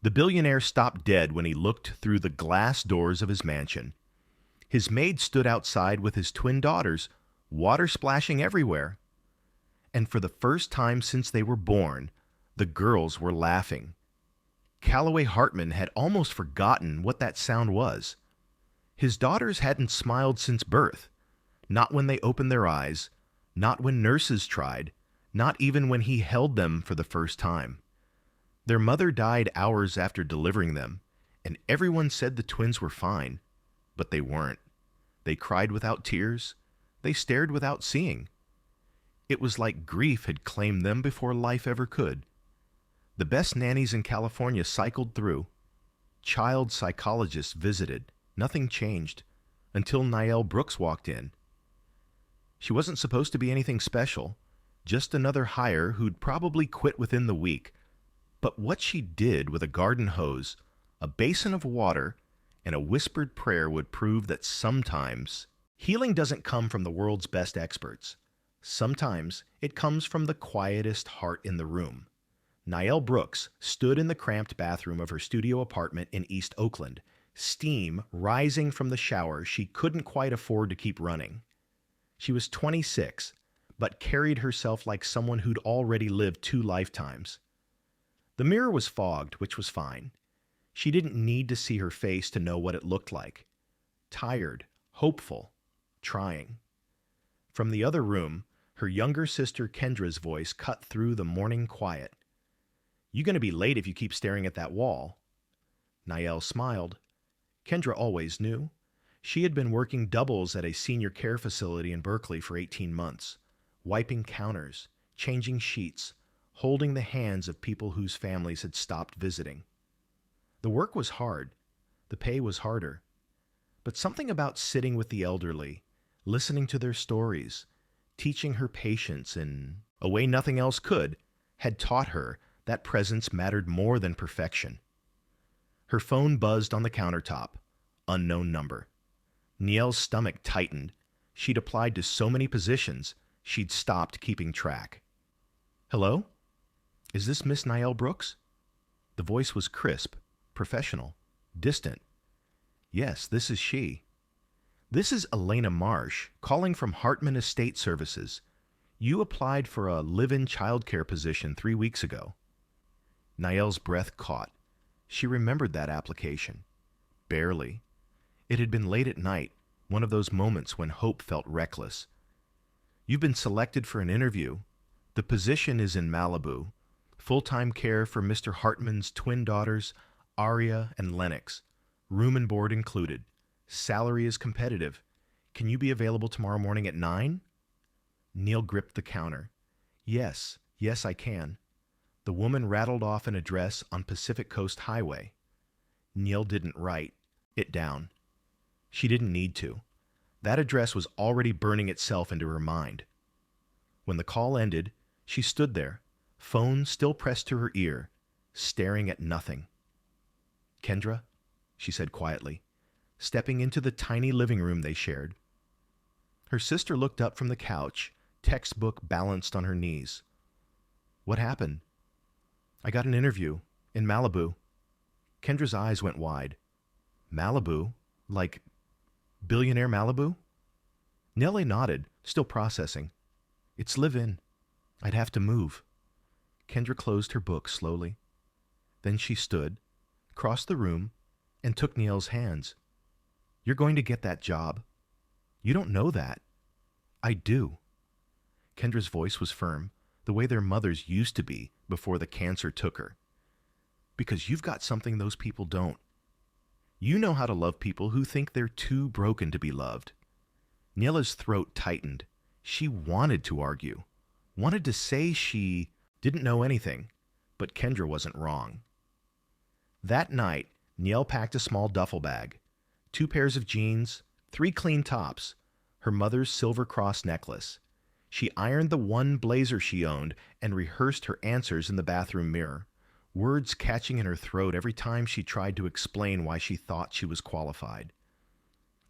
The billionaire stopped dead when he looked through the glass doors of his mansion. His maid stood outside with his twin daughters, water splashing everywhere. And for the first time since they were born, the girls were laughing. Calloway Hartman had almost forgotten what that sound was. His daughters hadn't smiled since birth, not when they opened their eyes, not when nurses tried, not even when he held them for the first time. Their mother died hours after delivering them, and everyone said the twins were fine, but they weren't. They cried without tears. They stared without seeing. It was like grief had claimed them before life ever could. The best nannies in California cycled through. Child psychologists visited. Nothing changed until Niall Brooks walked in. She wasn't supposed to be anything special, just another hire who'd probably quit within the week. But what she did with a garden hose, a basin of water, and a whispered prayer would prove that sometimes healing doesn't come from the world's best experts. Sometimes it comes from the quietest heart in the room. Niall Brooks stood in the cramped bathroom of her studio apartment in East Oakland, steam rising from the shower she couldn't quite afford to keep running. She was 26, but carried herself like someone who'd already lived 2 lifetimes. The mirror was fogged, which was fine. She didn't need to see her face to know what it looked like. Tired, hopeful, trying. From the other room, her younger sister Kendra's voice cut through the morning quiet. "You gonna be late if you keep staring at that wall." Niall smiled. Kendra always knew. She had been working doubles at a senior care facility in Berkeley for 18 months, wiping counters, changing sheets, holding the hands of people whose families had stopped visiting. The work was hard. The pay was harder. But something about sitting with the elderly, listening to their stories, teaching her patience in a way nothing else could, had taught her that presence mattered more than perfection. Her phone buzzed on the countertop. Unknown number. Niall's stomach tightened. She'd applied to so many positions, she'd stopped keeping track. "Hello? Is this Miss Niall Brooks?" The voice was crisp, professional, distant. "Yes, this is she." "This is Elena Marsh, calling from Hartman Estate Services. You applied for a live-in childcare position 3 weeks ago." Niall's breath caught. She remembered that application. Barely. It had been late at night, one of those moments when hope felt reckless. "You've been selected for an interview. The position is in Malibu. Full-time care for Mr. Hartman's twin daughters, Aria and Lennox. Room and board included. Salary is competitive. Can you be available tomorrow morning at 9? Neil gripped the counter. Yes, I can." The woman rattled off an address on Pacific Coast Highway. Neil didn't write it down. She didn't need to. That address was already burning itself into her mind. When the call ended, she stood there, phone still pressed to her ear, staring at nothing. "Kendra," she said quietly, stepping into the tiny living room they shared. Her sister looked up from the couch, textbook balanced on her knees. "What happened?" "I got an interview in Malibu." Kendra's eyes went wide. "Malibu? Like Billionaire Malibu?" Nellie nodded, still processing. "It's live-in. I'd have to move." Kendra closed her book slowly. Then she stood, crossed the room, and took Neil's hands. "You're going to get that job. You don't know that." "I do." Kendra's voice was firm, the way their mothers used to be before the cancer took her. "Because you've got something those people don't. You know how to love people who think they're too broken to be loved." Nila's throat tightened. She wanted to argue, wanted to say she didn't know anything, but Kendra wasn't wrong. That night, Neil packed a small duffel bag, 2 pairs of jeans, 3 clean tops, her mother's silver cross necklace. She ironed the one blazer she owned and rehearsed her answers in the bathroom mirror, words catching in her throat every time she tried to explain why she thought she was qualified.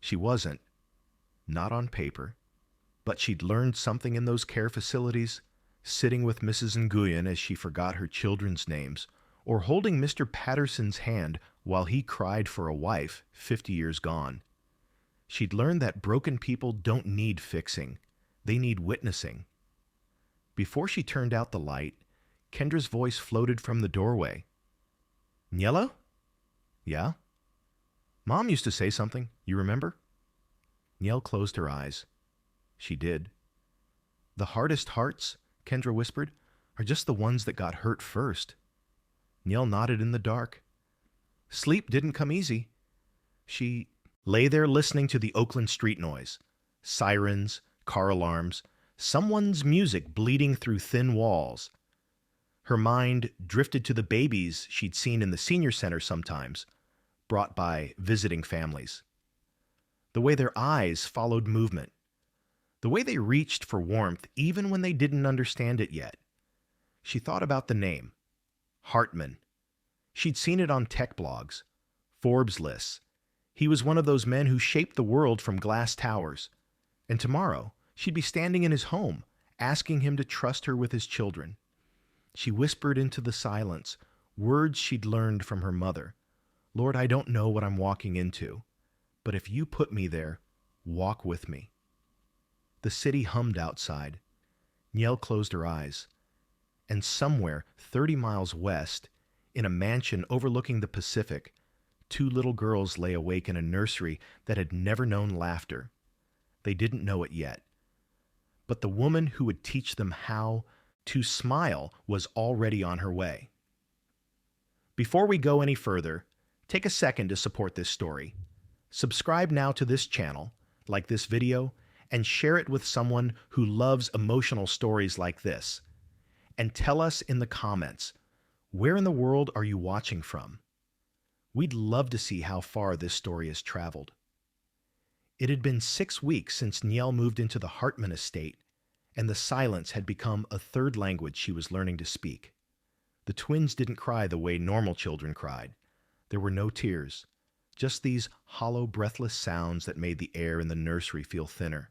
She wasn't, not on paper, but she'd learned something in those care facilities, sitting with Mrs. Nguyen as she forgot her children's names, or holding Mr. Patterson's hand while he cried for a wife 50 years gone. She'd learned that broken people don't need fixing. They need witnessing. Before she turned out the light, Kendra's voice floated from the doorway. "Niello?" "Yeah?" "Mom used to say something. You remember?" Niel closed her eyes. She did. "The hardest hearts," Kendra whispered, "are just the ones that got hurt first." Niel nodded in the dark. Sleep didn't come easy. She lay there listening to the Oakland street noise. Sirens, car alarms, someone's music bleeding through thin walls. Her mind drifted to the babies she'd seen in the senior center sometimes, brought by visiting families. The way their eyes followed movement. The way they reached for warmth even when they didn't understand it yet. She thought about the name, Hartman. She'd seen it on tech blogs, Forbes lists. He was one of those men who shaped the world from glass towers. And tomorrow, she'd be standing in his home, asking him to trust her with his children. She whispered into the silence, words she'd learned from her mother. "Lord, I don't know what I'm walking into, but if you put me there, walk with me." The city hummed outside. Niel closed her eyes. And somewhere 30 miles west, in a mansion overlooking the Pacific, 2 little girls lay awake in a nursery that had never known laughter. They didn't know it yet. But the woman who would teach them how to smile was already on her way. Before we go any further, take a second to support this story. Subscribe now to this channel, like this video, and share it with someone who loves emotional stories like this. And tell us in the comments, where in the world are you watching from? We'd love to see how far this story has traveled. It had been 6 weeks since Niel moved into the Hartman estate, and the silence had become a third language she was learning to speak. The twins didn't cry the way normal children cried. There were no tears, just these hollow, breathless sounds that made the air in the nursery feel thinner.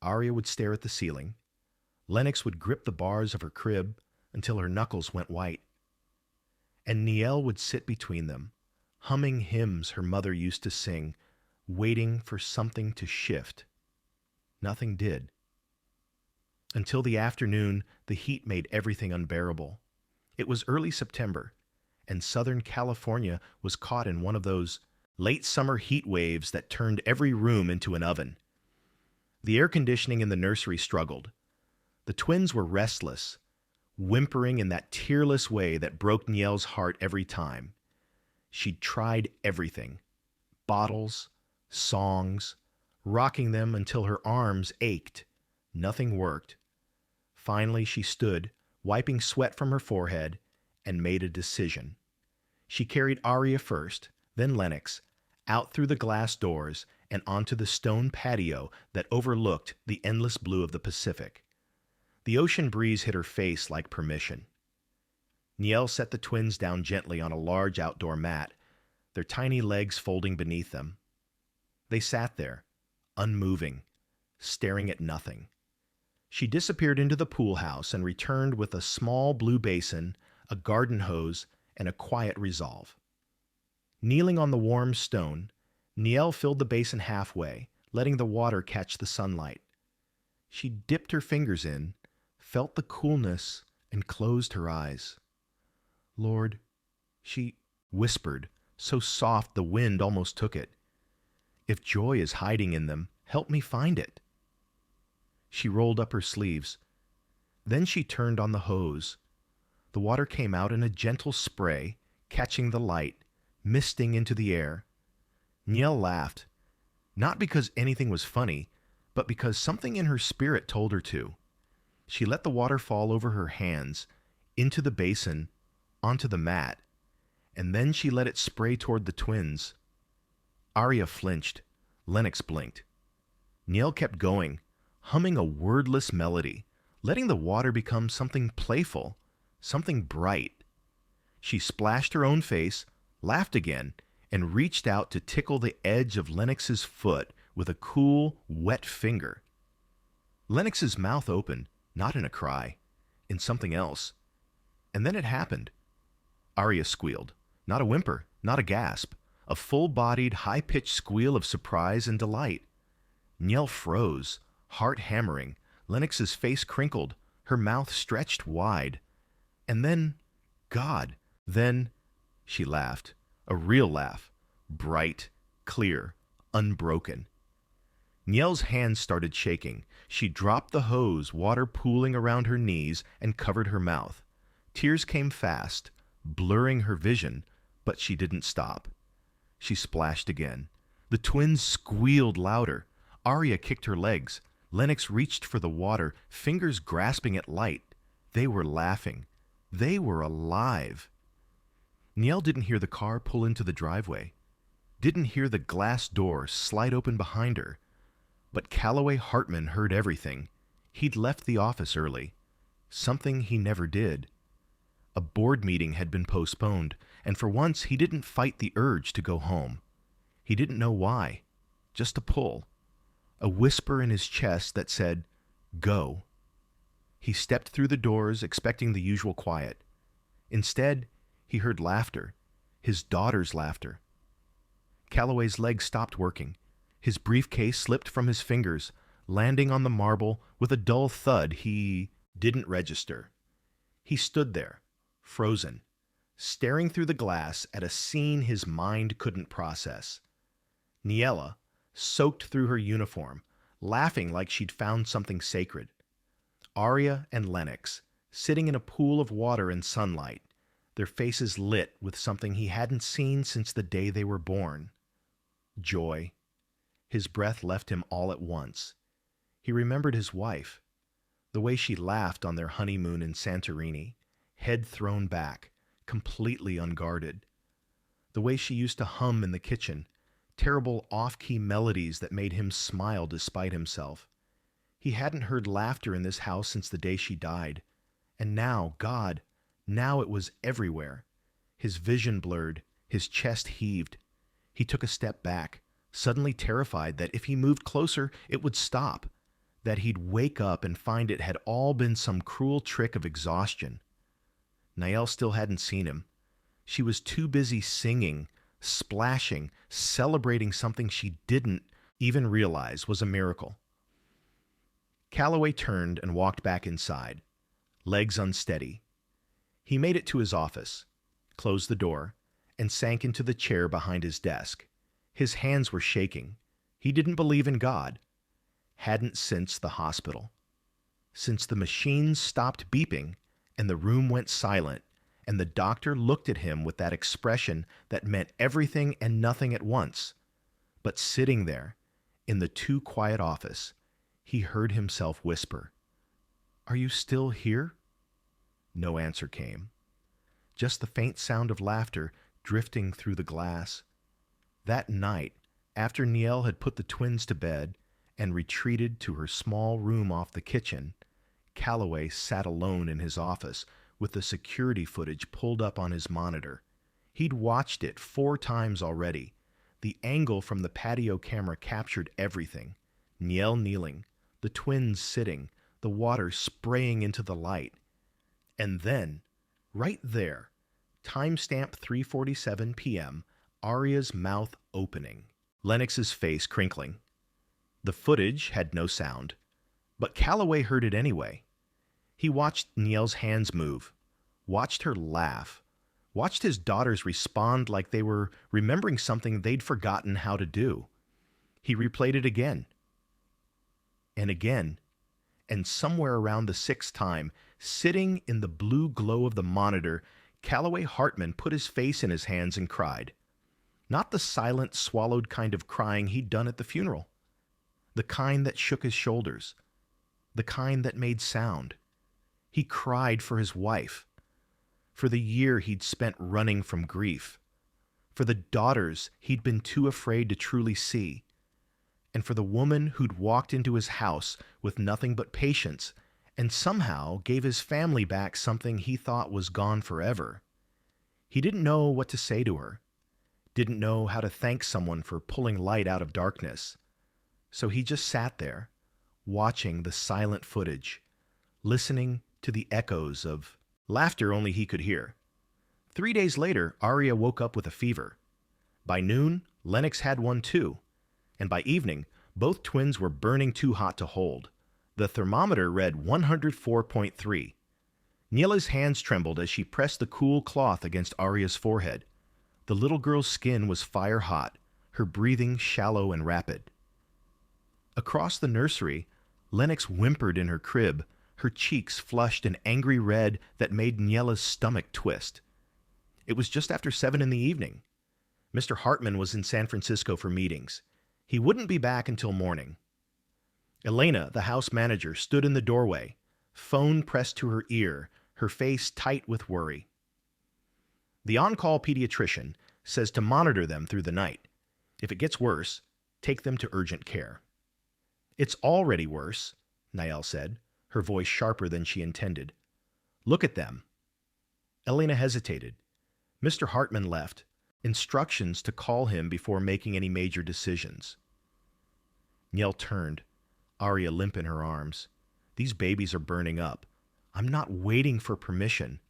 Aria would stare at the ceiling. Lennox would grip the bars of her crib until her knuckles went white. And Niel would sit between them, humming hymns her mother used to sing, waiting for something to shift. Nothing did. Until the afternoon, the heat made everything unbearable. It was early September, and Southern California was caught in one of those late summer heat waves that turned every room into an oven. The air conditioning in the nursery struggled. The twins were restless, whimpering in that tearless way that broke Niel's heart every time. She'd tried everything. Bottles, songs, rocking them until her arms ached. Nothing worked. Finally, she stood, wiping sweat from her forehead, and made a decision. She carried Aria first, then Lennox, out through the glass doors and onto the stone patio that overlooked the endless blue of the Pacific. The ocean breeze hit her face like permission. Niel set the twins down gently on a large outdoor mat, their tiny legs folding beneath them. They sat there, unmoving, staring at nothing. She disappeared into the pool house and returned with a small blue basin, a garden hose, and a quiet resolve. Kneeling on the warm stone, Niel filled the basin halfway, letting the water catch the sunlight. She dipped her fingers in, felt the coolness, and closed her eyes. "Lord," she whispered, so soft the wind almost took it, "if joy is hiding in them, help me find it." She rolled up her sleeves. Then she turned on the hose. The water came out in a gentle spray, catching the light, misting into the air. Niel laughed, not because anything was funny, but because something in her spirit told her to. She let the water fall over her hands, into the basin, onto the mat, and then she let it spray toward the twins. Aria flinched. Lennox blinked. Niel kept going, humming a wordless melody, letting the water become something playful, something bright. She splashed her own face, laughed again, and reached out to tickle the edge of Lennox's foot with a cool, wet finger. Lennox's mouth opened, not in a cry, in something else. And then it happened. Arya squealed. Not a whimper, not a gasp. A full-bodied, high-pitched squeal of surprise and delight. Niel froze, heart hammering. Lennox's face crinkled, her mouth stretched wide. And then, God, then, she laughed. A real laugh. Bright, clear, unbroken. Niel's hands started shaking. She dropped the hose, water pooling around her knees, and covered her mouth. Tears came fast, blurring her vision, but she didn't stop. She splashed again. The twins squealed louder. Arya kicked her legs. Lennox reached for the water, fingers grasping at light. They were laughing. They were alive. Niel didn't hear the car pull into the driveway. Didn't hear the glass door slide open behind her. But Calloway Hartman heard everything. He'd left the office early. Something he never did. A board meeting had been postponed, and for once he didn't fight the urge to go home. He didn't know why. Just a pull. A whisper in his chest that said, "Go." He stepped through the doors, expecting the usual quiet. Instead, he heard laughter. His daughter's laughter. Calloway's legs stopped working. His briefcase slipped from his fingers, landing on the marble with a dull thud he didn't register. He stood there, frozen, staring through the glass at a scene his mind couldn't process. Niella, soaked through her uniform, laughing like she'd found something sacred. Arya and Lennox, sitting in a pool of water and sunlight, their faces lit with something he hadn't seen since the day they were born. Joy. His breath left him all at once. He remembered his wife, the way she laughed on their honeymoon in Santorini, head thrown back, completely unguarded. The way she used to hum in the kitchen, terrible off-key melodies that made him smile despite himself. He hadn't heard laughter in this house since the day she died. And now, God, now it was everywhere. His vision blurred, his chest heaved. He took a step back, suddenly terrified that if he moved closer, it would stop, that he'd wake up and find it had all been some cruel trick of exhaustion. Niel still hadn't seen him. She was too busy singing, splashing, celebrating something she didn't even realize was a miracle. Calloway turned and walked back inside, legs unsteady. He made it to his office, closed the door, and sank into the chair behind his desk. His hands were shaking. He didn't believe in God. Hadn't since the hospital. Since the machines stopped beeping and the room went silent, and the doctor looked at him with that expression that meant everything and nothing at once. But sitting there, in the too quiet office, he heard himself whisper, "Are you still here?" No answer came. Just the faint sound of laughter drifting through the glass. That night, after Niel had put the twins to bed and retreated to her small room off the kitchen, Calloway sat alone in his office with the security footage pulled up on his monitor. He'd watched it 4 times already. The angle from the patio camera captured everything. Niel kneeling, the twins sitting, the water spraying into the light. And then, right there, timestamp 3:47 p.m., Arya's mouth opening, Lennox's face crinkling. The footage had no sound, but Calloway heard it anyway. He watched Niel's hands move, watched her laugh, watched his daughters respond like they were remembering something they'd forgotten how to do. He replayed it again, and somewhere around the 6th time, sitting in the blue glow of the monitor, Calloway Hartman put his face in his hands and cried. Not the silent, swallowed kind of crying he'd done at the funeral. The kind that shook his shoulders. The kind that made sound. He cried for his wife. For the year he'd spent running from grief. For the daughters he'd been too afraid to truly see. And for the woman who'd walked into his house with nothing but patience and somehow gave his family back something he thought was gone forever. He didn't know what to say to her. Didn't know how to thank someone for pulling light out of darkness. So he just sat there, watching the silent footage, listening to the echoes of laughter only he could hear, 3 days later, Arya woke up with a fever. By noon, Lennox had one too, and by evening, both twins were burning too hot to hold. The thermometer read 104.3. Niela's hands trembled as she pressed the cool cloth against Arya's forehead. The little girl's skin was fire hot, her breathing shallow and rapid. Across the nursery, Lennox whimpered in her crib, her cheeks flushed an angry red that made Niela's stomach twist. It was just after 7 in the evening. Mr. Hartman was in San Francisco for meetings. He wouldn't be back until morning. Elena, the house manager, stood in the doorway, phone pressed to her ear, her face tight with worry. The on-call pediatrician says to monitor them through the night. If it gets worse, take them to urgent care. It's already worse, Niall said, her voice sharper than she intended. Look at them. Elena hesitated. Mr. Hartman left, instructions to call him before making any major decisions. Niall turned, Arya limp in her arms. These babies are burning up. I'm not waiting for permission.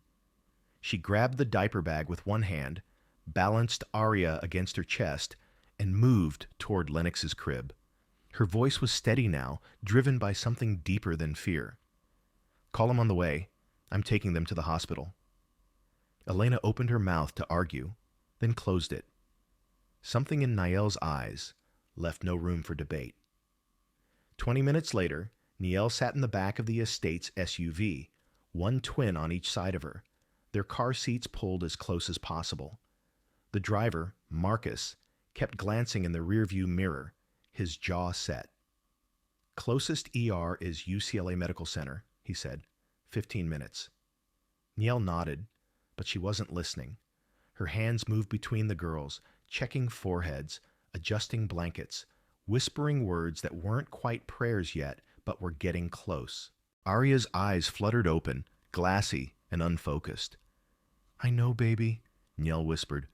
She grabbed the diaper bag with one hand, balanced Arya against her chest, and moved toward Lennox's crib. Her voice was steady now, driven by something deeper than fear. Call them on the way. I'm taking them to the hospital. Elena opened her mouth to argue, then closed it. Something in Niall's eyes left no room for debate. 20 minutes later, Niall sat in the back of the estate's SUV, one twin on each side of her, their car seats pulled as close as possible. The driver, Marcus, kept glancing in the rearview mirror, his jaw set. Closest ER is UCLA Medical Center, he said. 15 minutes. Niall nodded, but she wasn't listening. Her hands moved between the girls, checking foreheads, adjusting blankets, whispering words that weren't quite prayers yet, but were getting close. Arya's eyes fluttered open, glassy and unfocused. I know, baby, Niall whispered.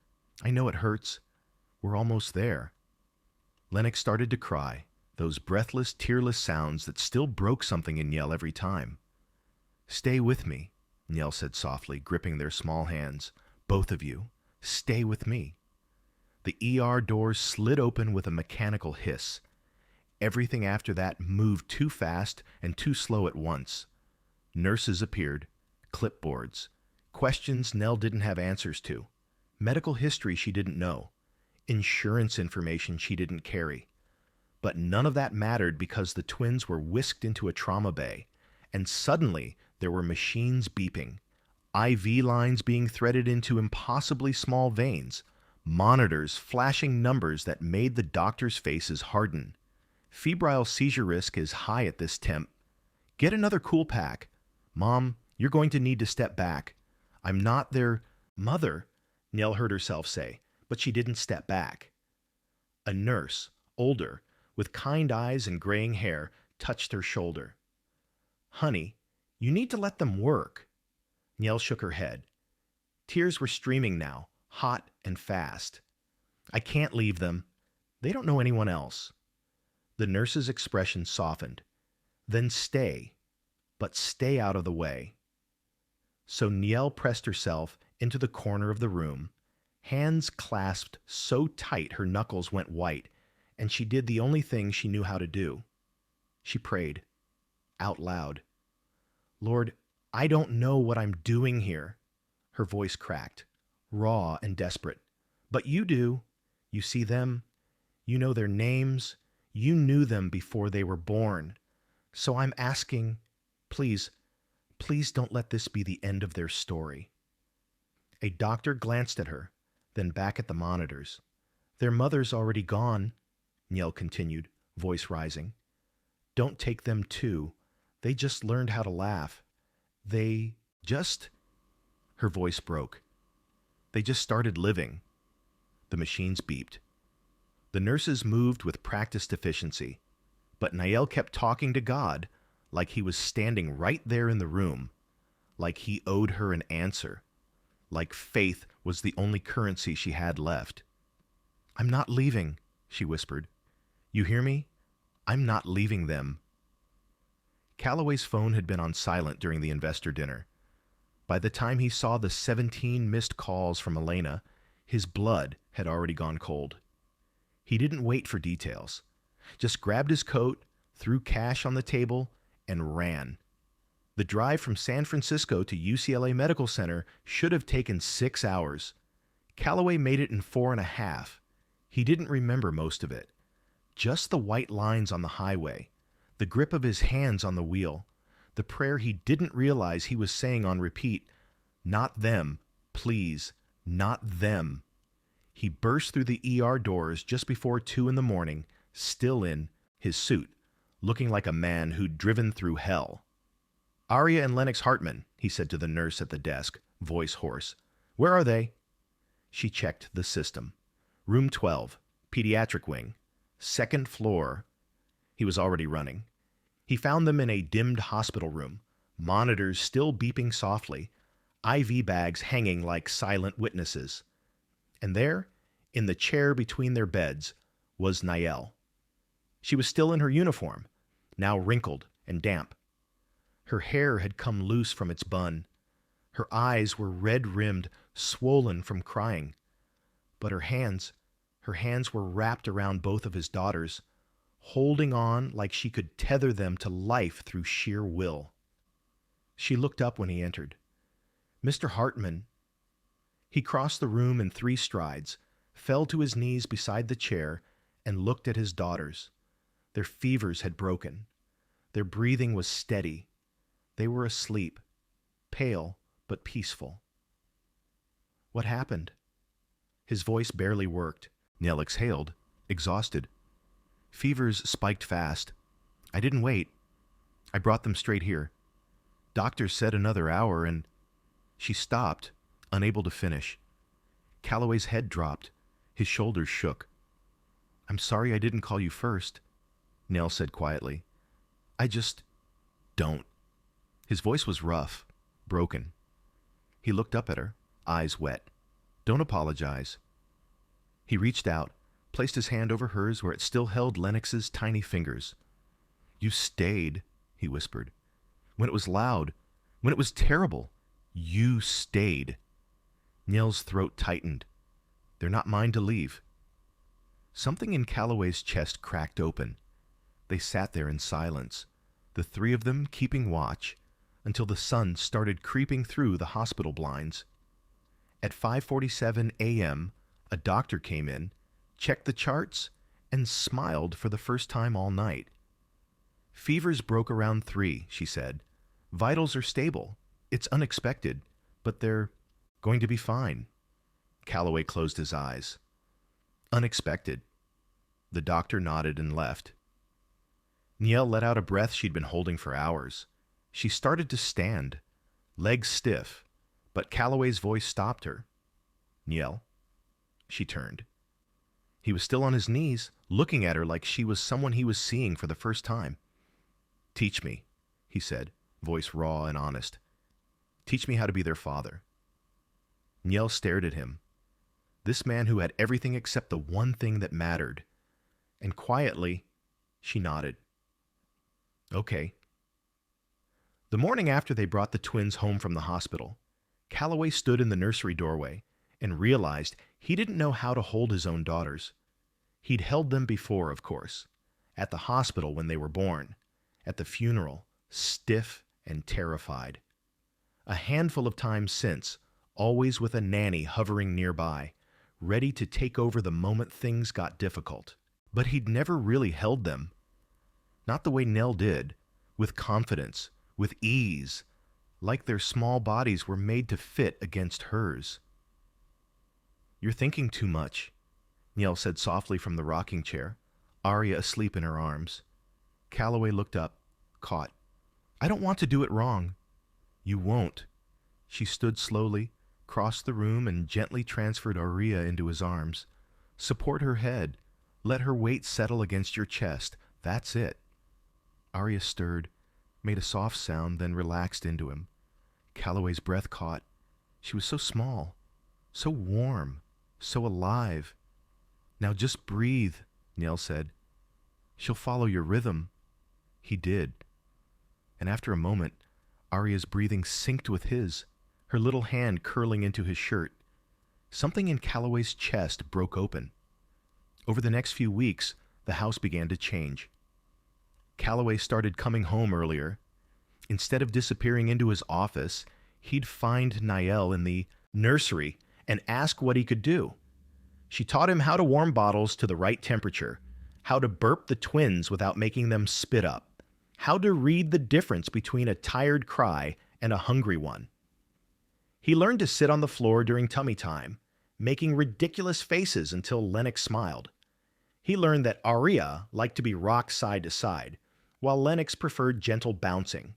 I know it hurts. We're almost there. Lennox started to cry, those breathless, tearless sounds that still broke something in Niall every time. Stay with me, Niall said softly, gripping their small hands. Both of you, stay with me. The ER doors slid open with a mechanical hiss. Everything after that moved too fast and too slow at once. Nurses appeared, clipboards, questions Nell didn't have answers to, medical history she didn't know, insurance information she didn't carry. But none of that mattered because the twins were whisked into a trauma bay, and suddenly there were machines beeping, IV lines being threaded into impossibly small veins, monitors flashing numbers that made the doctors' faces harden. Febrile seizure risk is high at this temp. Get another cool pack. Mom, you're going to need to step back. I'm not their mother, Nell heard herself say, but she didn't step back. A nurse, older, with kind eyes and graying hair, touched her shoulder. Honey, you need to let them work. Nell shook her head. Tears were streaming now, hot and fast. I can't leave them. They don't know anyone else. The nurse's expression softened. Then stay, but stay out of the way. So Niall pressed herself into the corner of the room, hands clasped so tight her knuckles went white, and she did the only thing she knew how to do. She prayed, out loud. Lord, I don't know what I'm doing here. Her voice cracked, raw and desperate. But you do. You see them. You know their names. You knew them before they were born. So I'm asking, please don't let this be the end of their story. A doctor glanced at her, then back at the monitors. Their mother's already gone, Niall continued, voice rising. Don't take them too. They just learned how to laugh. They just... Her voice broke. They just started living. The machines beeped. The nurses moved with practiced efficiency, but Niall kept talking to God like he was standing right there in the room, like he owed her an answer, like faith was the only currency she had left. I'm not leaving, she whispered. You hear me? I'm not leaving them. Calloway's phone had been on silent during the investor dinner. By the time he saw the 17 missed calls from Elena, his blood had already gone cold. He didn't wait for details, just grabbed his coat, threw cash on the table, and ran. The drive from San Francisco to UCLA Medical Center should have taken 6 hours. Calloway made it in 4.5. He didn't remember most of it. Just the white lines on the highway, the grip of his hands on the wheel, the prayer he didn't realize he was saying on repeat, "Not them, please, not them." He burst through the ER doors just before 2 in the morning, still in his suit, looking like a man who'd driven through hell. "Aria and Lennox Hartman," he said to the nurse at the desk, voice hoarse. "Where are they?" She checked the system. Room 12, pediatric wing, 2nd floor. He was already running. He found them in a dimmed hospital room, monitors still beeping softly, IV bags hanging like silent witnesses. And there, in the chair between their beds, was Niall. She was still in her uniform, now wrinkled and damp. Her hair had come loose from its bun. Her eyes were red-rimmed, swollen from crying. But her hands were wrapped around both of his daughters, holding on like she could tether them to life through sheer will. She looked up when he entered. "Mr. Hartman." He crossed the room in 3 strides, fell to his knees beside the chair, and looked at his daughters. Their fevers had broken. Their breathing was steady. They were asleep, pale but peaceful. "What happened?" His voice barely worked. Nell exhaled, exhausted. "Fevers spiked fast. I didn't wait. I brought them straight here. Doctors said another hour, and..." She stopped, unable to finish. Calloway's head dropped. His shoulders shook. "I'm sorry I didn't call you first," Nell said quietly. "I just... don't." His voice was rough, broken. He looked up at her, eyes wet. "Don't apologize." He reached out, placed his hand over hers where it still held Lennox's tiny fingers. "You stayed," he whispered. "When it was loud, when it was terrible, you stayed." Nell's throat tightened. "They're not mine to leave." Something in Calloway's chest cracked open. They sat there in silence, the 3 of them keeping watch, until the sun started creeping through the hospital blinds. At 5:47 a.m., a doctor came in, checked the charts, and smiled for the first time all night. "Fevers broke around 3, she said. "Vitals are stable. It's unexpected, but they're going to be fine." Calloway closed his eyes. "Unexpected." The doctor nodded and left. Niall let out a breath she'd been holding for hours. She started to stand, legs stiff, but Calloway's voice stopped her. "Niall." She turned. He was still on his knees, looking at her like she was someone he was seeing for the first time. "Teach me," he said, voice raw and honest. "Teach me how to be their father." Niall stared at him. This man who had everything except the one thing that mattered. And quietly, she nodded. "Okay." The morning after they brought the twins home from the hospital, Calloway stood in the nursery doorway and realized he didn't know how to hold his own daughters. He'd held them before, of course, at the hospital when they were born, at the funeral, stiff and terrified. A handful of times since, always with a nanny hovering nearby, ready to take over the moment things got difficult. But he'd never really held them. Not the way Nell did, with confidence, with ease, like their small bodies were made to fit against hers. "You're thinking too much," Niall said softly from the rocking chair, Aria asleep in her arms. Calloway looked up, caught. "I don't want to do it wrong." "You won't." She stood slowly, crossed the room, and gently transferred Aria into his arms. "Support her head. Let her weight settle against your chest. That's it." Aria stirred, made a soft sound, then relaxed into him. Calloway's breath caught. She was so small, so warm, so alive. "Now just breathe," Niall said. "She'll follow your rhythm." He did. And after a moment, Aria's breathing synced with his, her little hand curling into his shirt. Something in Calloway's chest broke open. Over the next few weeks, the house began to change. Calloway started coming home earlier. Instead of disappearing into his office, he'd find Niall in the nursery and ask what he could do. She taught him how to warm bottles to the right temperature, how to burp the twins without making them spit up, how to read the difference between a tired cry and a hungry one. He learned to sit on the floor during tummy time, making ridiculous faces until Lennox smiled. He learned that Aria liked to be rocked side to side, while Lennox preferred gentle bouncing.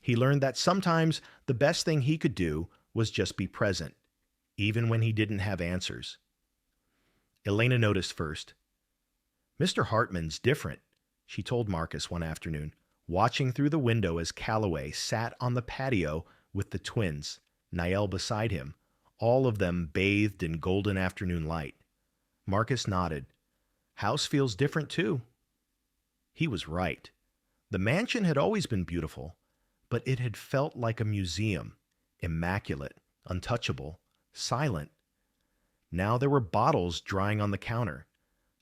He learned that sometimes the best thing he could do was just be present, even when he didn't have answers. Elena noticed first. "Mr. Hartman's different," she told Marcus one afternoon, watching through the window as Calloway sat on the patio with the twins, Niall beside him, all of them bathed in golden afternoon light. Marcus nodded. "House feels different too." He was right. The mansion had always been beautiful, but it had felt like a museum, immaculate, untouchable, silent. Now there were bottles drying on the counter,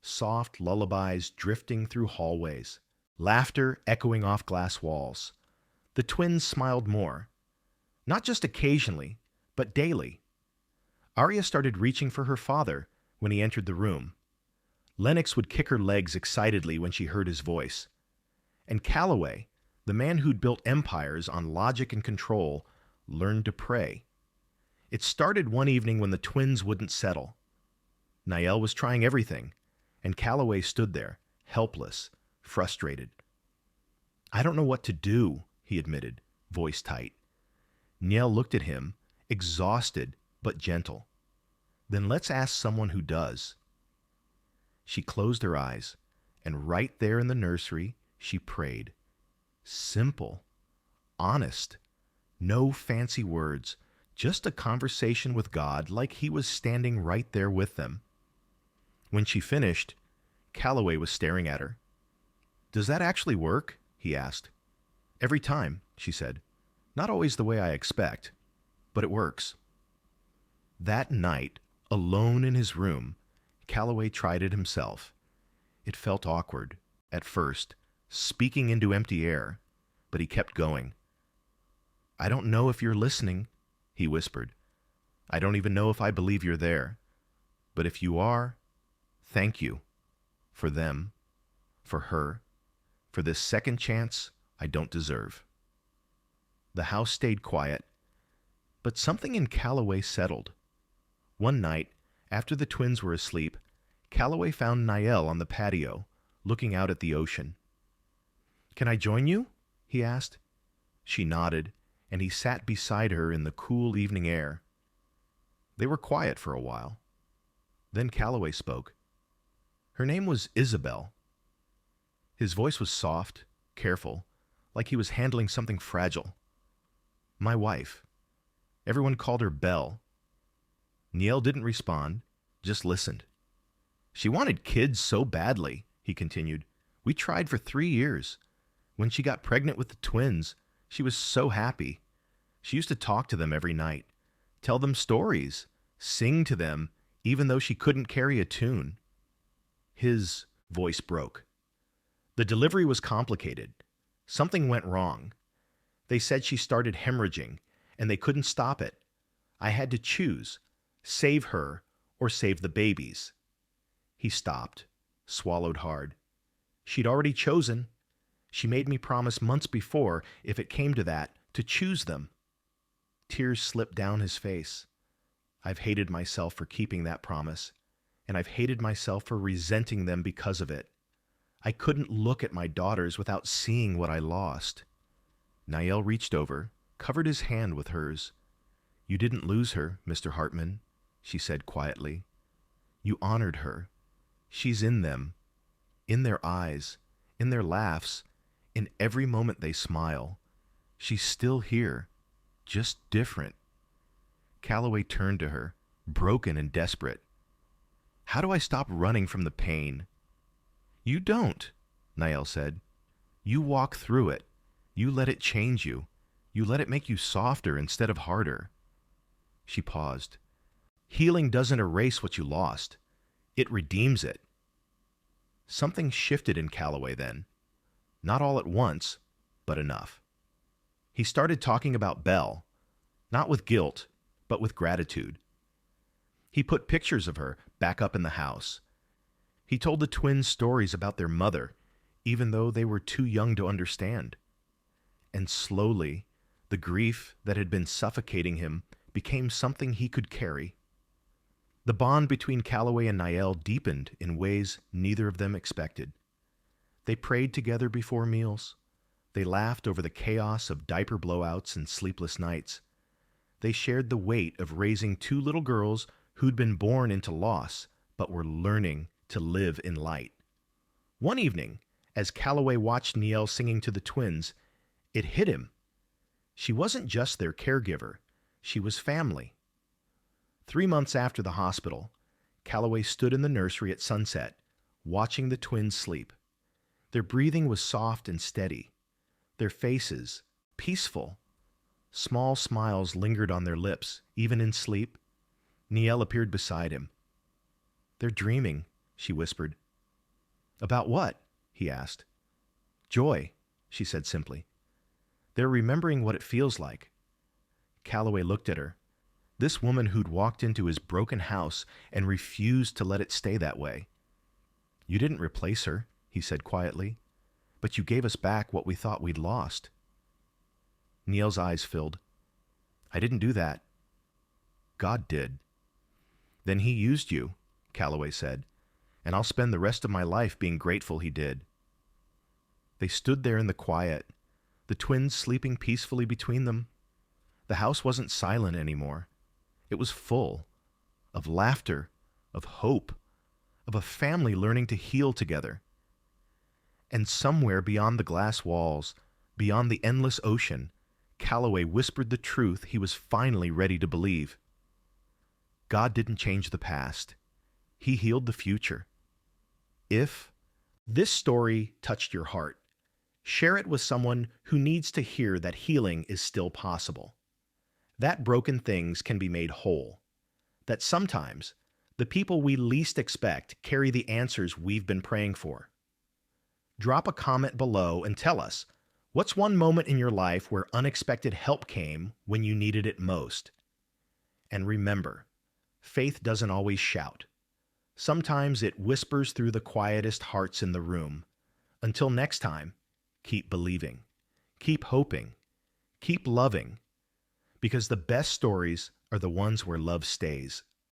soft lullabies drifting through hallways, laughter echoing off glass walls. The twins smiled more, not just occasionally, but daily. Arya started reaching for her father when he entered the room. Lennox would kick her legs excitedly when she heard his voice. And Calloway, the man who'd built empires on logic and control, learned to pray. It started one evening when the twins wouldn't settle. Niall was trying everything, and Calloway stood there, helpless, frustrated. "I don't know what to do," he admitted, voice tight. Niall looked at him, exhausted but gentle. "Then let's ask someone who does." She closed her eyes, and right there in the nursery, she prayed. Simple, honest, no fancy words, just a conversation with God like he was standing right there with them. When she finished, Calloway was staring at her. "Does that actually work?" he asked. "Every time," she said. "Not always the way I expect, but it works." That night, alone in his room, Calloway tried it himself. It felt awkward, at first, speaking into empty air, but he kept going. "I don't know if you're listening," he whispered. "I don't even know if I believe you're there. But if you are, thank you. For them, for her, for this second chance I don't deserve." The house stayed quiet, but something in Calloway settled. One night, after the twins were asleep, Calloway found Niall on the patio, looking out at the ocean. "Can I join you?" he asked. She nodded, and he sat beside her in the cool evening air. They were quiet for a while. Then Calloway spoke. Her name was Isabel. His voice was soft, careful, like he was handling something fragile. "My wife." Everyone called her Belle. Niall didn't respond, just listened. "She wanted kids so badly," he continued. "We tried for 3 years. When she got pregnant with the twins, she was so happy. She used to talk to them every night, tell them stories, sing to them, even though she couldn't carry a tune." His voice broke. The delivery was complicated. Something went wrong. They said she started hemorrhaging, and they couldn't stop it. I had to choose, save her or save the babies. He stopped, swallowed hard. She'd already chosen. She made me promise months before, if it came to that, to choose them. Tears slipped down his face. I've hated myself for keeping that promise, and I've hated myself for resenting them because of it. I couldn't look at my daughters without seeing what I lost. Niall reached over, covered his hand with hers. "You didn't lose her, Mr. Hartman," she said quietly. "You honored her. She's in them, in their eyes, in their laughs, in every moment they smile. She's still here, just different." Calloway turned to her, broken and desperate. "How do I stop running from the pain?" "You don't," Niall said. "You walk through it. You let it change you. You let it make you softer instead of harder. She paused. Healing doesn't erase what you lost. It redeems it. Something shifted in Calloway then. Not all at once, but enough. He started talking about Belle, not with guilt, but with gratitude. He put pictures of her back up in the house. He told the twins stories about their mother, even though they were too young to understand. And slowly, the grief that had been suffocating him became something he could carry. The bond between Calloway and Niall deepened in ways neither of them expected. They prayed together before meals. They laughed over the chaos of diaper blowouts and sleepless nights. They shared the weight of raising two little girls who'd been born into loss but were learning to live in light. One evening, as Calloway watched Niall singing to the twins, it hit him. She wasn't just their caregiver. She was family. 3 months after the hospital, Calloway stood in the nursery at sunset, watching the twins sleep. Their breathing was soft and steady. Their faces, peaceful. Small smiles lingered on their lips, even in sleep. Niall appeared beside him. "They're dreaming," she whispered. "About what?" he asked. "Joy," she said simply. "They're remembering what it feels like." Calloway looked at her. This woman who'd walked into his broken house and refused to let it stay that way. "You didn't replace her," he said quietly, "but you gave us back what we thought we'd lost." Niall's eyes filled. "I didn't do that. God did." "Then he used you," Calloway said, "and I'll spend the rest of my life being grateful he did." They stood there in the quiet, the twins sleeping peacefully between them. The house wasn't silent anymore. It was full of laughter, of hope, of a family learning to heal together. And somewhere beyond the glass walls, beyond the endless ocean, Calloway whispered the truth he was finally ready to believe. God didn't change the past. He healed the future. If this story touched your heart, share it with someone who needs to hear that healing is still possible. That broken things can be made whole. That sometimes the people we least expect carry the answers we've been praying for. Drop a comment below and tell us, what's one moment in your life where unexpected help came when you needed it most? And remember, faith doesn't always shout. Sometimes it whispers through the quietest hearts in the room. Until next time, keep believing, keep hoping, keep loving, because the best stories are the ones where love stays.